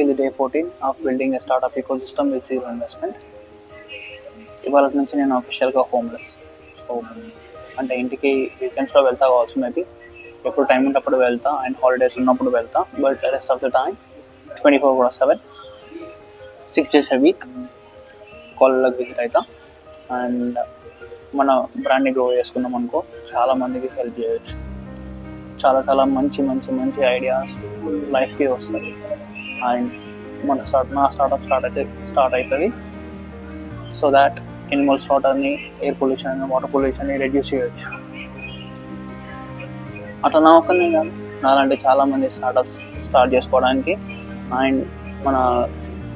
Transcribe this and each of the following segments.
ఇది day 14 of building A startup ecosystem with zero investment. ఇవాళ నుంచి నేను అఫీషియల్గా హోమ్లెస్. సో అంటే ఇంటికి వీకెండ్స్లో వెళ్తా కావచ్చు, మేబీ ఎప్పుడు టైం ఉన్నప్పుడు వెళ్తా అండ్ హాలిడేస్ ఉన్నప్పుడు వెళ్తా. But rest of the time 24/7 6 days a week కాలేజ్లోకి విజిట్ అవుతా. అండ్ మన బ్రాండ్ని గ్రో చేసుకున్నాం అనుకో, చాలామందికి హెల్ప్ చేయొచ్చు. చాలా మంచి మంచి మంచి ఐడియాస్ లైఫ్కి వస్తాయి. అండ్ నా స్టార్ట్అప్ స్టార్ట్ అవుతుంది. సో దాట్ ఎనిమల్ స్లాటర్ని, ఎయిర్ పొల్యూషన్, వాటర్ పొల్యూషన్ని రెడ్యూస్ చేయొచ్చు. అట్లా నా ఒక్కనే కాదు, నాలాంటి చాలామంది స్టార్ట్అప్స్ స్టార్ట్ చేసుకోవడానికి అండ్ మన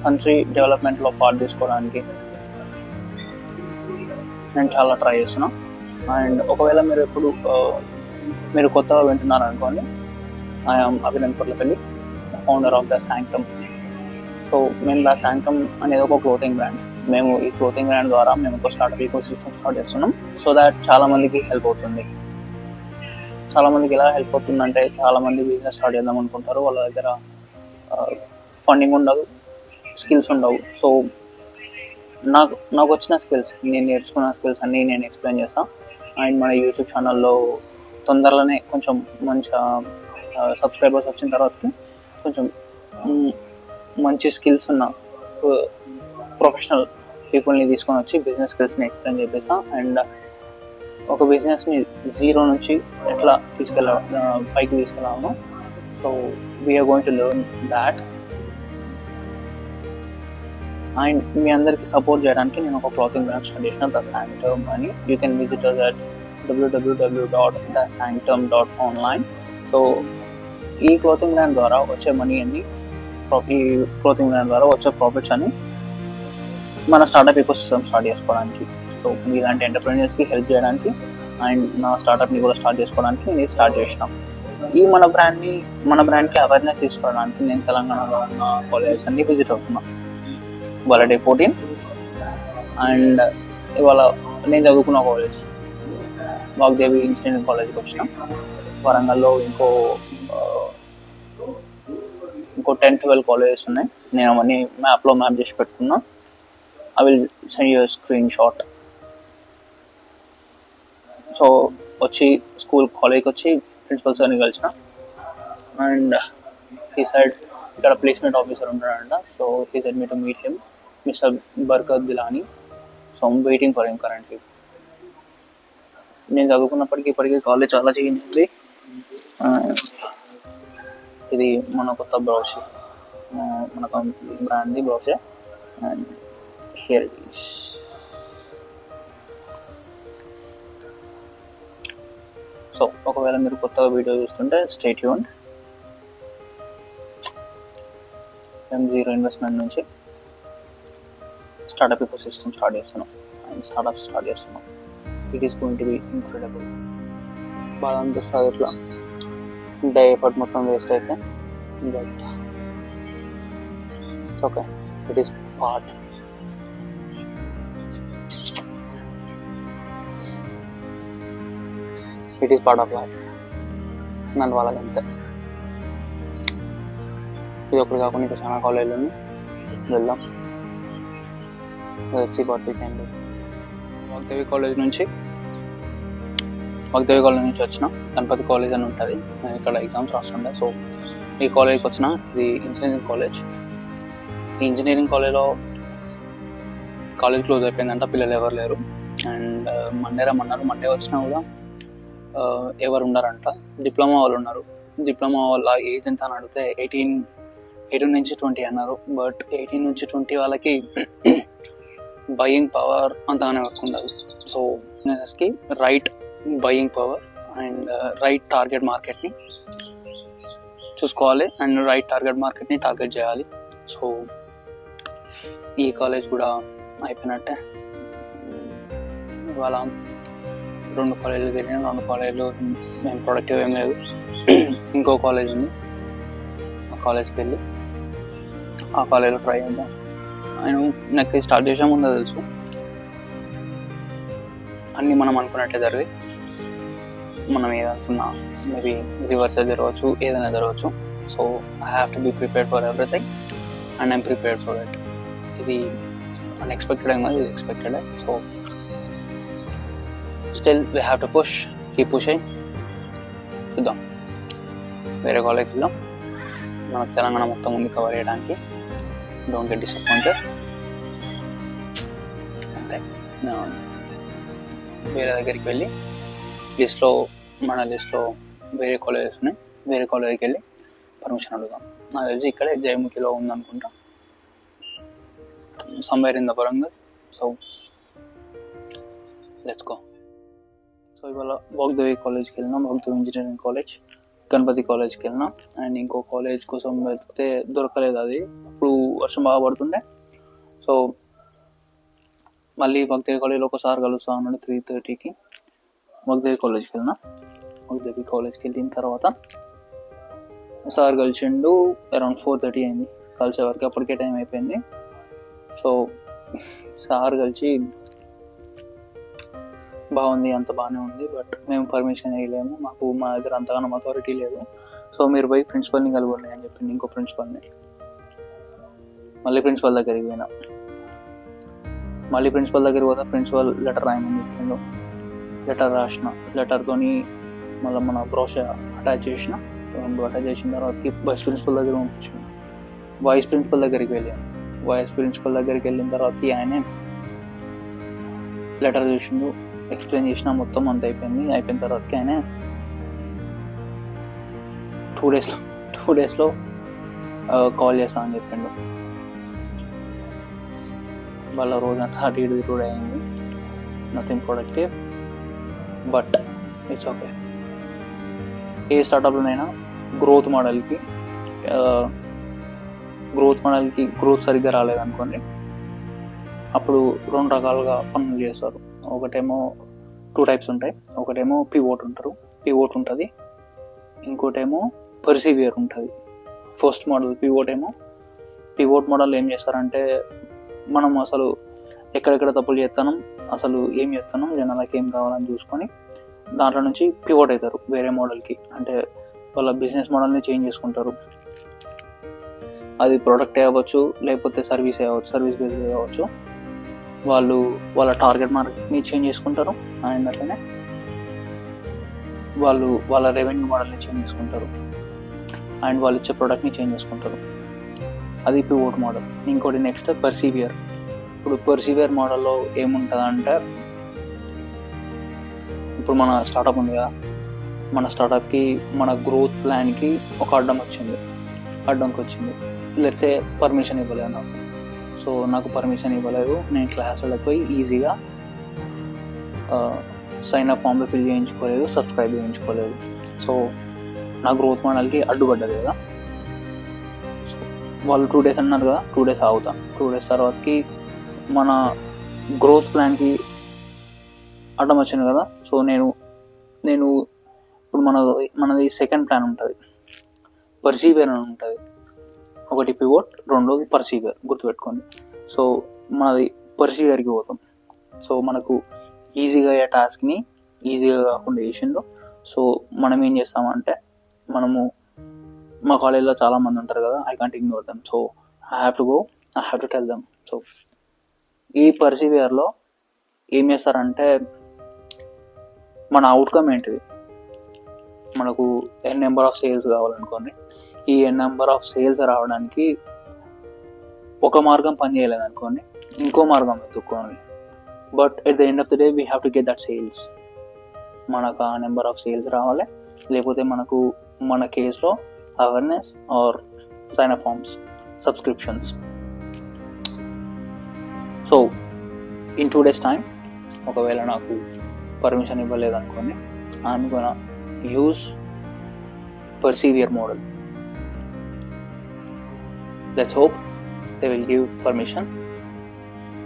కంట్రీ డెవలప్మెంట్లో పార్ట్ తీసుకోవడానికి నేను చాలా ట్రై చేస్తున్నా. అండ్ ఒకవేళ మీరు కొత్తగా వింటున్నారు అనుకోండి, I'm Abhinand Kotlapalli, founder of the sanctum. So మేము ద శాంక్టమ్ అనేది ఒక క్లోతింగ్ బ్రాండ్. మేము ఈ క్లోతింగ్ బ్రాండ్ ద్వారా మేము ఒక స్టార్ట్అప్ ఎకోసిస్టమ్ స్టార్ట్ చేస్తున్నాం. సో దాట్ చాలామందికి హెల్ప్ అవుతుంది. చాలామందికి ఎలా హెల్ప్ అవుతుందంటే, చాలామంది బిజినెస్ స్టార్ట్ చేద్దాం అనుకుంటారు, వాళ్ళ దగ్గర ఫండింగ్ ఉండదు, స్కిల్స్ ఉండవు. సో నాకు వచ్చిన స్కిల్స్, నేను నేర్చుకున్న స్కిల్స్ అన్నీ నేను ఎక్స్ప్లెయిన్ చేస్తాను. అండ్ మన యూట్యూబ్ ఛానల్లో తొందరలోనే కొంచెం మంచిగా సబ్స్క్రైబర్స్ వచ్చిన తర్వాతకి కొంచెం మంచి స్కిల్స్ ఉన్న ప్రొఫెషనల్ పీపుల్ని తీసుకొని వచ్చి బిజినెస్ స్కిల్స్ని ఎక్స్ప్లెయిన్ చేపిస్తాం. అండ్ ఒక బిజినెస్ని జీరో నుంచి ఎట్లా పైకి తీసుకెళ్ళాము. So we are going to learn that. And మీ అందరికీ సపోర్ట్ చేయడానికి నేను ఒక క్లాతింగ్ బ్రాండ్ స్టార్ట్ చేసిన, ద శాంక్టమ్ అని. You can visit us at www.thesanctum.online. So ఈ క్లాతింగ్ బ్రాండ్ ద్వారా వచ్చే మనీ అన్ని, ఈ క్లాతింగ్ బ్రాండ్ ద్వారా వచ్చే ప్రాఫిట్స్ అని మన స్టార్ట్అప్ ఎకోసిస్టమ్ స్టార్ట్ చేసుకోవడానికి, సో ఇలాంటి ఎంటర్ప్రెన్యూర్స్కి హెల్ప్ చేయడానికి అండ్ నా స్టార్ట్అప్ని కూడా స్టార్ట్ చేసుకోవడానికి నేను స్టార్ట్ చేసినాం. మన బ్రాండ్కి అవేర్నెస్ తీసుకోవడానికి నేను తెలంగాణలో ఉన్న కాలేజెస్ అన్ని విజిట్ అవుతున్నాను. ఇవాళ డే 14 అండ్ ఇవాళ నేను చదువుకున్న కాలేజ్ వాగ్దేవి ఇంజనీరింగ్ కాలేజ్కి వచ్చినాం. వరంగల్లో ఇంకో 10-12 కాలేజెస్ ఉన్నాయి. నేను అవన్నీ మ్యాప్ చేసి పెట్టుకున్నా. I will send you screen shot. So కాలేజ్కి వచ్చి ప్రిన్సిపల్ సార్ని కలిసిన. అండ్ హీ సైడ్ ఇక్కడ ప్లేస్మెంట్ ఆఫీసర్ ఉంటాడంట. So he said me to meet him, mister Barkat Dilani. So I'm waiting for him currently. నేను చదువుకున్నప్పటికీ ఇప్పటికీ కాలేజ్ చాలా చేంజ్ ఉంది. ఇది మన కొత్త బ్రౌచ్, మన బ్రాండ్ది బ్రౌచే. And here it is. So ఒకవేళ మీరు కొత్తగా వీడియో చూస్తుంటే స్టే ట్యూన్డ్. మేము జీరో ఇన్వెస్ట్మెంట్ నుంచి స్టార్ట్అప్ ఎకోసిస్టమ్ స్టార్ట్ చేస్తున్నాం అండ్ స్టార్ట్అప్ స్టార్ట్ చేస్తున్నాం. It is going to be incredible. బాగా అనిపిస్తుంది ఇట్లా డే ఎఫర్ట్ మొత్తం వేస్ట్ అయితే, but it's okay. It is part. It is part of life. నన్ను వాళ్ళకి అంతే. ఇది ఒకటి కాకుండా ఇంకా చాలా కాలేజీలు ఉన్నాయి, వెళ్దాం. వాగ్దేవి కాలేజ్ నుంచి వచ్చిన. గణపతి కాలేజ్ అని ఉంటుంది, నేను ఇక్కడ ఎగ్జామ్స్ రాస్తుండే. సో ఈ కాలేజ్కి వచ్చిన. ఇది ఇంజనీరింగ్ కాలేజ్. ఈ ఇంజనీరింగ్ కాలేజ్ క్లోజ్ అయిపోయిందంట, పిల్లలు ఎవరు లేరు. అండ్ మండే రమ్మన్నారు. మండే వచ్చినా కూడా ఎవరు ఉన్నారంట. డిప్లొమా వాళ్ళు ఉన్నారు. డిప్లొమా వాళ్ళ ఏజ్ ఎంత అని అడిగితే 18 నుంచి 20 అన్నారు. బట్ 18 నుంచి 20 వాళ్ళకి బయింగ్ పవర్ అంతగానే వర్క్ ఉండదు. సో బిజినెసెస్కి right buying power and right target మార్కెట్ని చూసుకోవాలి అండ్ రైట్ టార్గెట్ మార్కెట్ని టార్గెట్ చేయాలి. సో ఈ కాలేజ్ కూడా అయిపోయినట్టే. ఇవాళ 2 కాలేజీలు తిరిగిన. 2 కాలేజీలు మేము ప్రొడక్టివ్ ఏం లేదు. ఇంకో కాలేజ్ ఉంది, ఆ కాలేజ్కి వెళ్ళి ఆ కాలేజ్లో ట్రై చేద్దాం. నాకు స్టార్ట్ చేసే ముందు తెలుసు అన్నీ మనం అనుకున్నట్టే జరిగి, మనం ఏదనుకున్నా మేబీ రివర్స్ జరగవచ్చు, ఏదైనా జరగవచ్చు. So I have to be prepared for everything. And I'm prepared for it. ఇది అన్ఎక్స్పెక్టెడ్ కాదు, ఇది expected. So still we have to push, keep pushing. చూద్దాం, వేరే కాలేజ్కి వెళ్దాం. మనకు తెలంగాణ మొత్తం ఉంది కవర్ చేయడానికి. Don't get disappointed. అంతే, వేరే దగ్గరికి వెళ్ళి మన లిస్ట్లో వేరే కాలేజెస్ ఉన్నాయి, వేరే కాలేజీకి వెళ్ళి పర్మిషన్ అడుగుదాం. నాకు తెలిసి ఇక్కడే జయముఖిలో ఉందనుకుంటా, somewhere in the Warangal. So let's go. So ఇవాళ వాగ్దేవి కాలేజ్కి వెళ్ళినా, వాగ్దేవి ఇంజనీరింగ్ కాలేజ్, గణపతి కాలేజ్కి వెళ్ళినా. అండ్ ఇంకో కాలేజ్ కోసం వెతికితే దొరకలేదు. అది అప్పుడు వర్షం బాగా పడుతుండే. సో మళ్ళీ వాగ్దేవి కాలేజ్లో ఒకసారి కలుస్తా అన్నాడు 3:30కి. వాగ్దేవి కాలేజ్కి వెళ్ళినా. వాగ్దేవి కాలేజ్కి వెళ్ళిన తర్వాత సార్ కలిసిండు. అరౌండ్ 4:30 అయింది కలిసే వరకు, అప్పటికే టైం అయిపోయింది. సో సార్ కలిసి బాగుంది, అంత బాగానే ఉంది, బట్ మేము పర్మిషన్ వేయలేము, మా దగ్గర అంతగానో అథారిటీ లేదు, సో మీరు పోయి ప్రిన్సిపల్ని కలవండి అని చెప్పింది. ఇంకో ప్రిన్సిపల్ని. మళ్ళీ ప్రిన్సిపల్ దగ్గరికి పోయినా. మళ్ళీ ప్రిన్సిపల్ దగ్గరికి పోతే ప్రిన్సిపల్ లెటర్ రాయమని చెప్పిండు. లెటర్ రాసిన. లెటర్తోని మళ్ళీ మన బ్రోషర్ అటాచ్ చేసిన. అటాచ్ చేసిన తర్వాతకి వైస్ ప్రిన్సిపల్ దగ్గర పంపించాను. వైస్ ప్రిన్సిపల్ దగ్గరికి వెళ్ళాను. వైస్ ప్రిన్సిపల్ దగ్గరికి వెళ్ళిన తర్వాతకి ఆయనే లెటర్ చూసిండు, ఎక్స్ప్లెయిన్ చేసిన, మొత్తం అంత అయిపోయింది. అయిపోయిన తర్వాతకి ఆయన 2 డేస్లో కాల్ చేస్తా అని చెప్పిండు. వాళ్ళ రోజంతా అటు ఇటు తిరుగుడు అయింది. Nothing productive, but it's okay. ఏ స్టార్టప్లోనైనా గ్రోత్ మోడల్కి గ్రోత్ సరిగ్గా రాలేదనుకోండి, అప్పుడు 2 రకాలుగా పనులు చేస్తారు. ఒకటేమో 2 టైప్స్ ఉంటాయి. ఒకటేమో పివోట్ ఉంటుంది, ఇంకోటేమో పర్సివియర్ ఉంటుంది. ఫస్ట్ మోడల్ పివోట్ మోడల్ ఏం చేస్తారంటే, మనం అసలు ఎక్కడెక్కడ తప్పులు చేస్తున్నాం, అసలు ఏం చేస్తున్నాం, జనాలకి ఏం కావాలని చూసుకొని దాంట్లో నుంచి పివోట్ అవుతారు వేరే మోడల్కి. అంటే వాళ్ళ బిజినెస్ మోడల్ని చేంజ్ చేసుకుంటారు. అది ప్రోడక్ట్ అవ్వచ్చు, లేకపోతే సర్వీస్ బేస్డ్ అవ్వచ్చు. వాళ్ళు వాళ్ళ టార్గెట్ మార్కెట్ని చేంజ్ చేసుకుంటారు. అండ్ అట్లనే వాళ్ళు వాళ్ళ రెవెన్యూ మోడల్ని చేంజ్ చేసుకుంటారు. అండ్ వాళ్ళు ఇచ్చే ప్రోడక్ట్ని చేంజ్ చేసుకుంటారు. అది పివోట్ మోడల్. ఇంకోటి నెక్స్ట్ పర్సివియర్. ఇప్పుడు పర్సివియర్ మోడల్లో ఏముంటుంది అంటే, ఇప్పుడు మన స్టార్టప్ ఉంది కదా, మన స్టార్టప్కి మన గ్రోత్ ప్లాన్కి ఒక అడ్డంకి వచ్చింది. లెట్స్ సే పర్మిషన్ ఇవ్వలేదు నాకు. సో నాకు పర్మిషన్ ఇవ్వలేదు, నేను క్లాసులకు పోయి ఈజీగా సైన్ అప్ ఫామ్లో ఫిల్ చేయించుకోలేదు, సబ్స్క్రైబ్ చేయించుకోలేదు. సో నా గ్రోత్ మోడల్కి అడ్డుపడ్డది కదా. సో వాళ్ళు 2 డేస్ అన్నారు కదా, 2 డేస్ ఆగుతా. 2 డేస్ తర్వాతకి మన గ్రోత్ ప్లాన్కి అడ్డం వచ్చింది కదా. సో నేను ఇప్పుడు మనది సెకండ్ ప్లాన్ ఉంటుంది, పర్సివియర్ అని ఉంటుంది. ఒకటి పివోట్, రెండోది పర్సివియర్, గుర్తుపెట్టుకోండి. సో మనది పర్సివియర్కి పోతాం. సో మనకు ఈజీగా అయ్యే టాస్క్ని ఈజీగా కాకుండా చేసిండ్రు. సో మనం ఏం చేస్తామంటే, మా కాలేజ్లో చాలా మంది ఉంటారు కదా, I can't ignore them. So I have to tell them. So ఈ పర్సివియర్లో ఏం చేస్తారంటే, మన అవుట్కమ్ ఏంటిది, మనకు n నెంబర్ ఆఫ్ సేల్స్ కావాలనుకోండి. ఈ n నెంబర్ ఆఫ్ సేల్స్ రావడానికి ఒక మార్గం పని చేయలేదు అనుకోండి, ఇంకో మార్గం వెతుక్కోవాలి. But at the end of the day we have to get that sales. మనకు ఆ నెంబర్ ఆఫ్ సేల్స్ రావాలి, లేకపోతే మనకు మన కేసులో awareness or sign up forms, subscriptions. So in 2 days time, ఒకవేళ నాకు పర్మిషన్ ఇవ్వలేదు అనుకోండి, I'm gonna use persevere model. Let's hope they will give permission.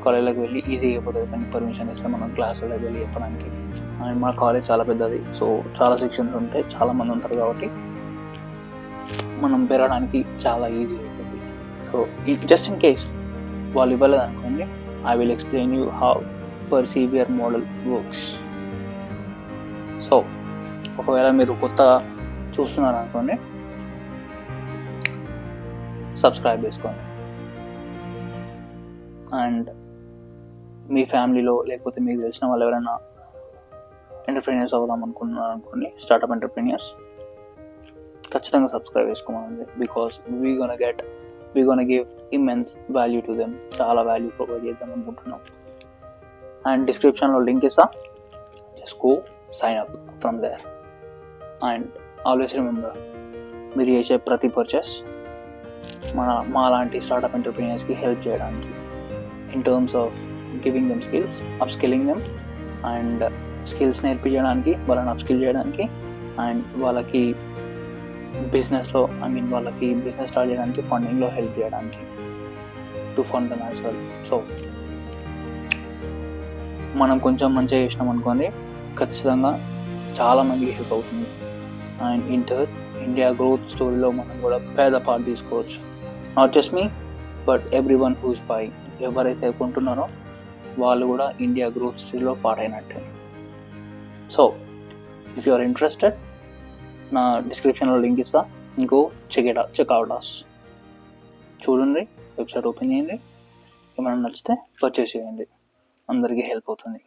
కాలేజ్లోకి వెళ్ళి ఈజీగా అయిపోతుంది, కానీ పర్మిషన్ ఇస్తే మనం క్లాసులోకి వెళ్ళి చెప్పడానికి. అండ్ మన కాలేజ్ చాలా పెద్దది, సో చాలా సెక్షన్స్ ఉంటాయి, చాలా మంది ఉంటారు, కాబట్టి మనం పెరగడానికి చాలా ఈజీ అవుతుంది. సో జస్ట్ ఇన్ కేస్ వాళ్ళు ఇవ్వలేదు అనుకోండి, I will explain you how పర్సివియర్ model works. So ఒకవేళ మీరు కొత్తగా చూస్తున్నారు అనుకోండి, సబ్స్క్రైబ్ చేసుకోండి. అండ్ మీ ఫ్యామిలీలో లేకపోతే మీకు తెలిసిన వాళ్ళు ఎవరైనా ఎంటర్ప్రీనియర్స్ అవుదాం అనుకుంటున్నారు అనుకోండి, స్టార్టప్ ఎంటర్ప్రీనియర్స్, ఖచ్చితంగా సబ్స్క్రైబ్ చేసుకోమండి. Because we gonna give immense value to them. చాలా వాల్యూ ప్రొవైడ్ చేద్దాం అనుకుంటున్నాం. అండ్ డిస్క్రిప్షన్లో లింక్ ఇస్తా, just go sign up from there. And always remember, మీరు చేసే ప్రతి పర్చేస్ మా లాంటి స్టార్టప్ ఎంటర్ప్రీనియర్స్కి హెల్ప్ చేయడానికి, in terms of giving them skills, upskilling them, and skills నేర్పించడానికి, వాళ్ళని అప్స్కిల్ చేయడానికి, అండ్ వాళ్ళకి బిజినెస్లో వాళ్ళకి బిజినెస్ స్టార్ట్ చేయడానికి ఫండింగ్లో హెల్ప్ చేయడానికి, to fund them as well. So మనం కొంచెం మంచిగా చేసినాం అనుకోండి, ఖచ్చితంగా చాలా మందికి హెల్ప్ అవుతుంది. అండ్ ఇండియా గ్రోత్ స్టోరీలో మనం కూడా పేద పార్ట్ తీసుకోవచ్చు. Not just me, but everyone who's buying. ఎవరైతే కొంటున్నారో వాళ్ళు కూడా ఇండియా గ్రోత్ స్టోరీలో పార్ట్ అయినట్టే. So if you are interested, నా డిస్క్రిప్షన్లో లింక్ ఇస్తా, ఇంకో చెక్అవుట్ అస్, చూడండి, వెబ్సైట్ ఓపెన్ చేయండి, ఏమైనా నచ్చితే పర్చేస్ చేయండి, అందరికీ హెల్ప్ అవుతుంది.